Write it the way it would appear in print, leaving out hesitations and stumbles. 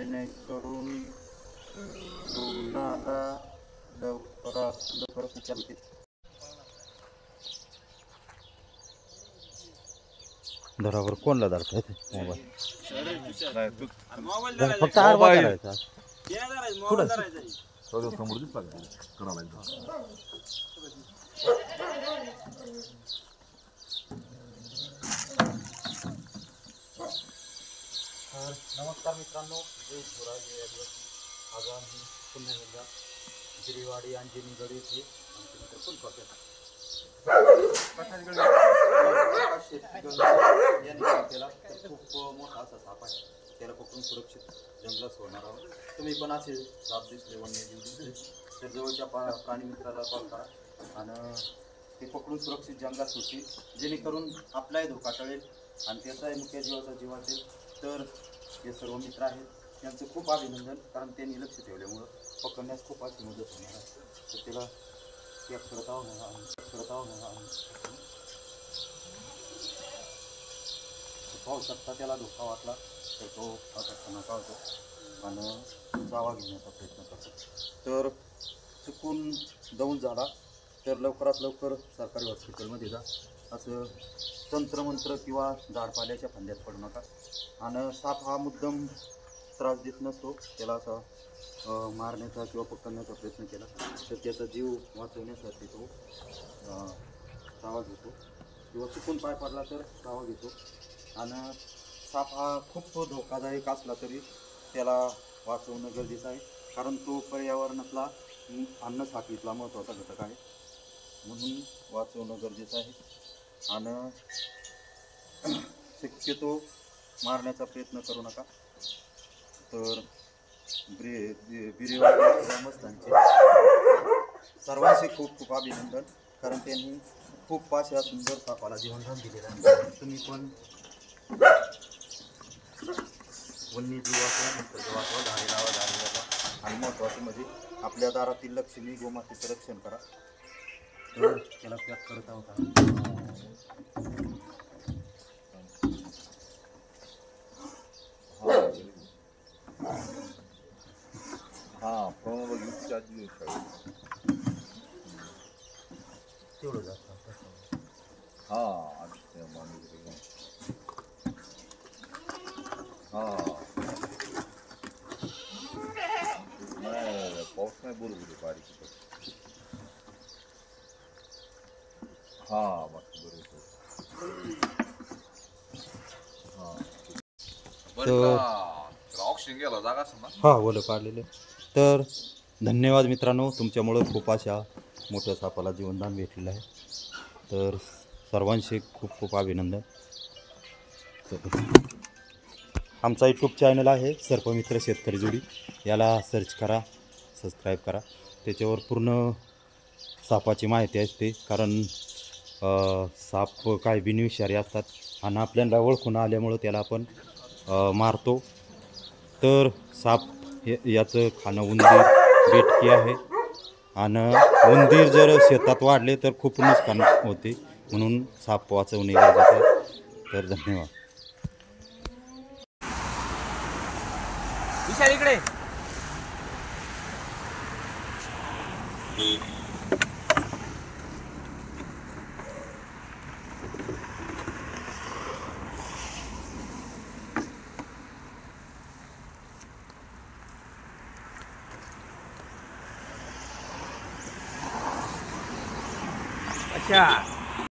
जेणेकरून रुग्णाला लवकरात उपचार होतील. दरावर कोणला धरतात मोबाईल फक्त समोर दिसला नमस्कार मित्रांनो, जय शिवराय, जय आदिवासी. आज आम्ही पुन्हा एकदा गिरीवाडी अंजनी गड येथे केला. तर खूप मोठा असा साप आहे, त्याला पकडून सुरक्षित जंगलात सोडणार आहोत. तुम्ही पण असे साप दिसले, वन्यजीव दिसले तर जवळच्या प्राणी मित्राला कॉल करा आणि ते पकडून सुरक्षित जंगलात सुटतील, जेणेकरून आपलाही धोका टळेल आणि त्याचाही मुख्य जीवाचा जीव असेल. तर जे सर्व मित्र आहेत त्यांचं खूप अभिनंदन, कारण त्यांनी लक्ष ठेवल्यामुळं पकडण्यास खूप अशी मदत होणार आहे. तर त्याला त्याग करत आहोत. पाहू शकता, त्याला धोका वाटला तर तो अटकताना पाहतो आणि जावा घेण्याचा प्रयत्न करतो. तर चुकून दौन झाला तर लवकरात लवकर सरकारी हॉस्पिटलमध्ये जा. असं तंत्रमंत्र किंवा झाडपाल्याच्या फंद्यात पडू नका. आणि साप हा मुद्दाम त्रास देत नसतो. त्याला असा मारण्याचा किंवा पकडण्याचा प्रयत्न केला तर त्याचा जीव वाचवण्यासाठी तो चावा घेतो किंवा चुकून पाय पडला तर चावा घेतो. आणि साप हा खूप धोकादायक असला तरी त्याला वाचवणं गरजेचं आहे, कारण तो पर्यावरणातला अन्न साखळीतला महत्त्वाचा घटक आहे, म्हणून वाचवणं गरजेचं आहे. आणि शक्यतो मारण्याचा प्रयत्न करू नका. तर गिरीवाडी ग्रामस्थांचे सर्वांचे खूप खूप अभिनंदन, कारण त्यांनी खूप अशा सुंदर सापाला जीवनदान दिलेलं आहे. तुम्ही पण वन्यजीव वाचवा, झाडे लावा. आणि महत्त्वाचं म्हणजे आपल्या दारातील लक्ष्मी गोमातेचं रक्षण करा. तर त्याला पॅक करत आहोत. तेवढं जास्त पाऊस नाही बरोबर बारीक ऑक्सिजन गेला जागा हा ओलं काढलेलं. तर धन्यवाद मित्रांनो, तुमच्यामुळं खूप अशा मोठ्या सापाला जीवनदान भेटलेलं आहे. तर सर्वांचे खूप खूप अभिनंदन. आमचा यूट्यूब चॅनल आहे सर्पमित्र शेतकरी जोडी, याला सर्च करा, सबस्क्राईब करा. त्याच्यावर पूर्ण सापाची माहिती असते, कारण साप काही बिनविषारी असतात आणि आपल्याला ओळखून आल्यामुळं त्याला आपण मारतो. तर साप याचं खाणं उंदीर, बेटकी आहे आणि उंदीर जर शेतात वाढले तर खूप नुकसान होते, म्हणून साप वाचवणे गरजेचं आहे. तर धन्यवाद. विशाल इकडे. अच्छा.